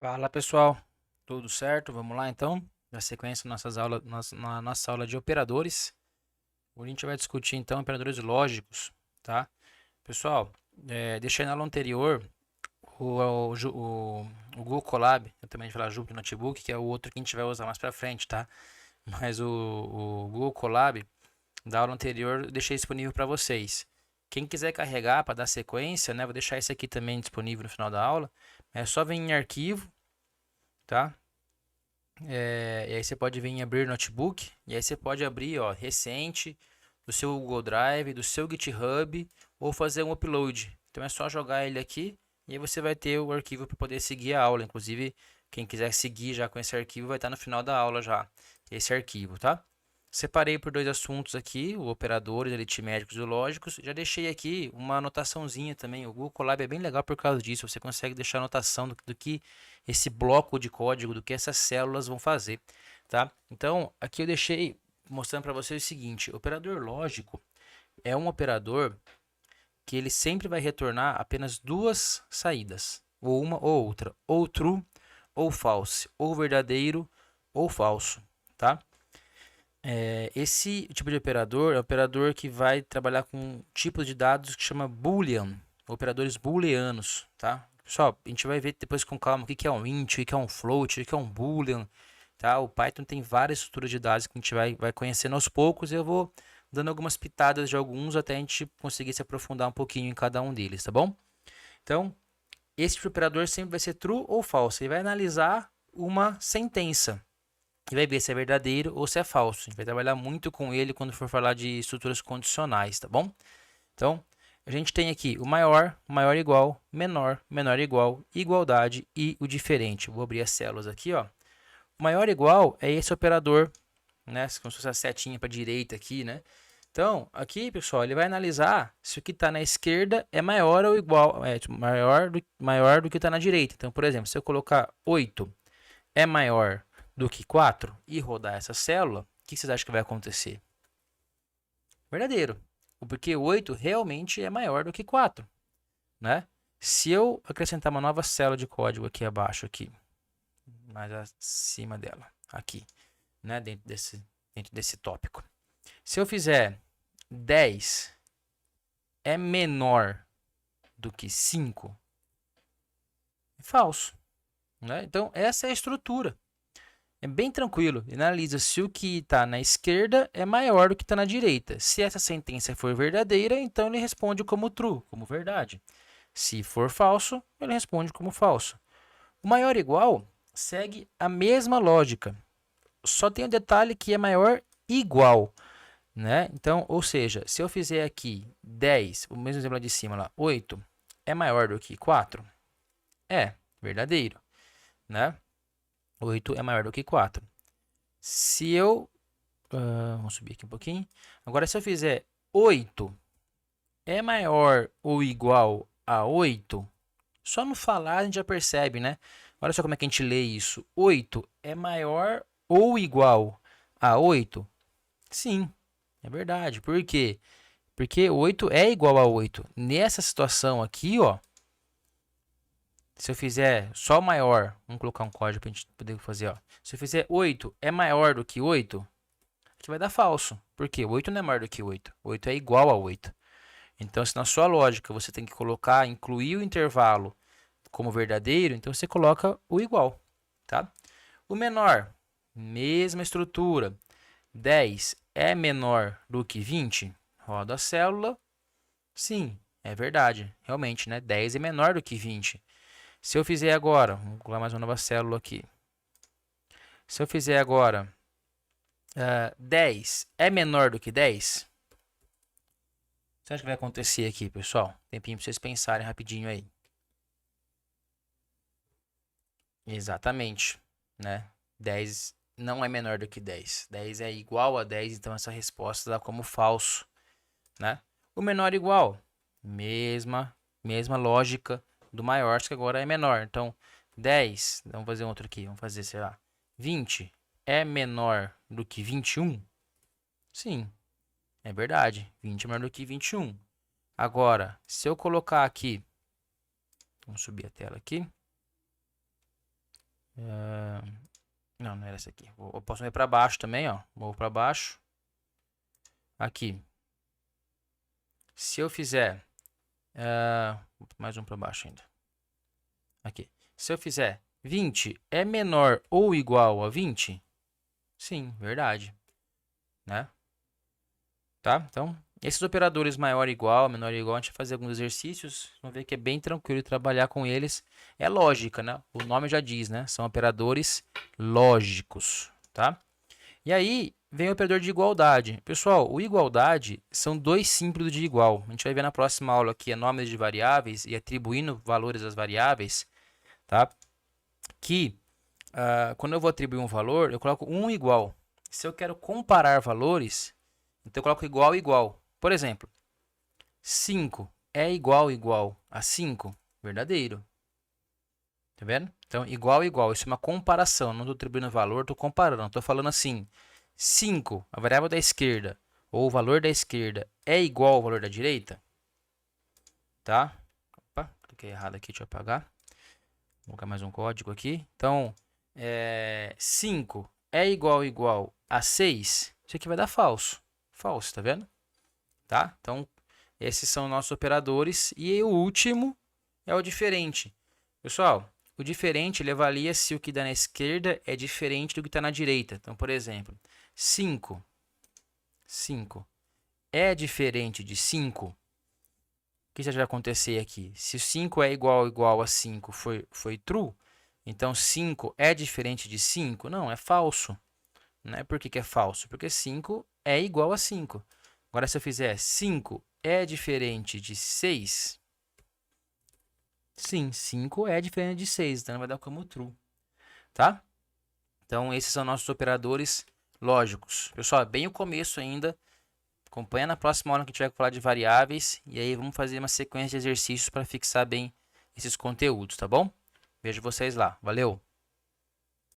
Fala pessoal, tudo certo? Vamos lá então, na sequência na nossa aula de operadores. Hoje a gente vai discutir então operadores lógicos, tá? Pessoal, deixei na aula anterior o Google Colab, eu também vou falar Jupyter Notebook, que é o outro que a gente vai usar mais pra frente, tá? Mas o Google Colab da aula anterior eu deixei disponível para vocês. Quem quiser carregar para dar sequência, né? Vou deixar esse aqui também disponível no final da aula. É só vir em arquivo, tá? E aí você pode vir em abrir notebook, e aí você pode abrir, ó, recente, do seu Google Drive, do seu GitHub, ou fazer um upload. Então é só jogar ele aqui, e aí você vai ter o arquivo para poder seguir a aula. Inclusive, quem quiser seguir já com esse arquivo, vai estar no final da aula já, esse arquivo, tá? Separei por dois assuntos aqui, o operadores aritméticos e lógicos. Já deixei aqui uma anotaçãozinha também. O Google Colab é bem legal por causa disso. Você consegue deixar anotação do que esse bloco de código, do que essas células vão fazer, tá? Então, aqui eu deixei mostrando para vocês o seguinte: o operador lógico é um operador que ele sempre vai retornar apenas duas saídas, ou uma ou outra, ou true ou false, ou verdadeiro ou falso, tá? Esse tipo de operador é um operador que vai trabalhar com tipos de dados que chama Boolean, operadores booleanos, tá? Pessoal, a gente vai ver depois com calma o que é um int, o que é um float, o que é um boolean, tá? O Python tem várias estruturas de dados que a gente vai conhecendo aos poucos. Eu vou dando algumas pitadas de alguns até a gente conseguir se aprofundar um pouquinho em cada um deles, tá bom? Então, esse operador sempre vai ser true ou false. Ele vai analisar uma sentença e vai ver se é verdadeiro ou se é falso. A gente vai trabalhar muito com ele quando for falar de estruturas condicionais, tá bom? Então, a gente tem aqui o maior, maior igual, menor, menor igual, igualdade e o diferente. Vou abrir as células aqui, ó. O maior igual é esse operador, né? Como se fosse a setinha para a direita aqui, né? Então, aqui, pessoal, ele vai analisar se o que está na esquerda é maior ou igual, maior do que está na direita. Então, por exemplo, se eu colocar 8 é maior do que 4 e rodar essa célula, o que vocês acham que vai acontecer? Verdadeiro. Porque 8 realmente é maior do que 4, né? Se eu acrescentar uma nova célula de código aqui abaixo, aqui, mais acima dela, aqui, né, dentro desse tópico. Se eu fizer 10 é menor do que 5, é falso, né? Então, essa é a estrutura. É bem tranquilo. Ele analisa se o que está na esquerda é maior do que está na direita. Se essa sentença for verdadeira, então ele responde como true, como verdade. Se for falso, ele responde como falso. O maior igual segue a mesma lógica. Só tem o detalhe que é maior igual, né? Então, ou seja, se eu fizer aqui 10, o mesmo exemplo lá de cima lá, 8 é maior do que 4? É verdadeiro, né? 8 é maior do que 4. Se eu vamos subir aqui um pouquinho. Agora, se eu fizer 8 é maior ou igual a 8, só no falar a gente já percebe, né? Olha só como é que a gente lê isso. 8 é maior ou igual a 8? Sim, é verdade. Por quê? Porque 8 é igual a 8. Nessa situação aqui, ó, se eu fizer só maior, vamos colocar um código para a gente poder fazer, ó. Se eu fizer 8 é maior do que 8, que vai dar falso. Por quê? 8 não é maior do que 8. 8 é igual a 8. Então, se na sua lógica você tem que colocar, incluir o intervalo como verdadeiro, então você coloca o igual, tá? O menor, mesma estrutura. 10 é menor do que 20? Roda a célula. Sim, é verdade. Realmente, né? 10 é menor do que 20. Se eu fizer agora, vamos colocar mais uma nova célula aqui. Se eu fizer agora 10 é menor do que 10? Você acha que vai acontecer aqui, pessoal? Tempinho para vocês pensarem rapidinho aí. Exatamente, né? 10 não é menor do que 10. 10 é igual a 10, então essa resposta dá como falso, né? O menor igual, mesma lógica do maior, só que agora é menor. Então, 10, vamos fazer outro aqui, vamos fazer, sei lá, 20 é menor do que 21? Sim, é verdade. 20 é menor do que 21. Agora, se eu colocar aqui, vamos subir a tela aqui. Não, não era essa aqui. Eu posso mover para baixo também, ó. Movo para baixo. Aqui. Se eu fizer... mais um para baixo ainda. Aqui. Se eu fizer 20 é menor ou igual a 20? Sim, verdade. Né? Tá? Então, esses operadores maior igual, menor igual, a gente vai fazer alguns exercícios. Vamos ver que é bem tranquilo trabalhar com eles. É lógica, né? O nome já diz, né? São operadores lógicos, tá? E aí, vem o operador de igualdade. Pessoal, o igualdade são dois símbolos de igual. A gente vai ver na próxima aula aqui nomes de variáveis e atribuindo valores às variáveis, tá? Que quando eu vou atribuir um valor, eu coloco um igual. Se eu quero comparar valores, então eu coloco igual igual. Por exemplo, 5 é igual a 5? Verdadeiro. Tá vendo? Então, igual igual. Isso é uma comparação. Não estou atribuindo valor, estou comparando. Estou falando assim, 5, a variável da esquerda, ou o valor da esquerda, é igual ao valor da direita? Tá? Opa, cliquei errado aqui, deixa eu apagar. Vou colocar mais um código aqui. Então, 5 é igual a 6? Isso aqui vai dar falso. Falso, tá vendo? Tá? Então, esses são nossos operadores. E o último é o diferente. Pessoal, o diferente ele avalia se o que dá na esquerda é diferente do que está na direita. Então, por exemplo, 5 é diferente de 5? O que já vai acontecer aqui? Se 5 é igual a 5 foi true, então 5 é diferente de 5? Não, é falso. Né? Por que é falso? Porque 5 é igual a 5. Agora, se eu fizer 5 é diferente de 6... Sim, 5 é diferente de 6, então vai dar como true, tá? Então, esses são nossos operadores lógicos. Pessoal, é bem o começo ainda. Acompanha na próxima aula que a gente vai falar de variáveis. E aí vamos fazer uma sequência de exercícios para fixar bem esses conteúdos, tá bom? Vejo vocês lá. Valeu!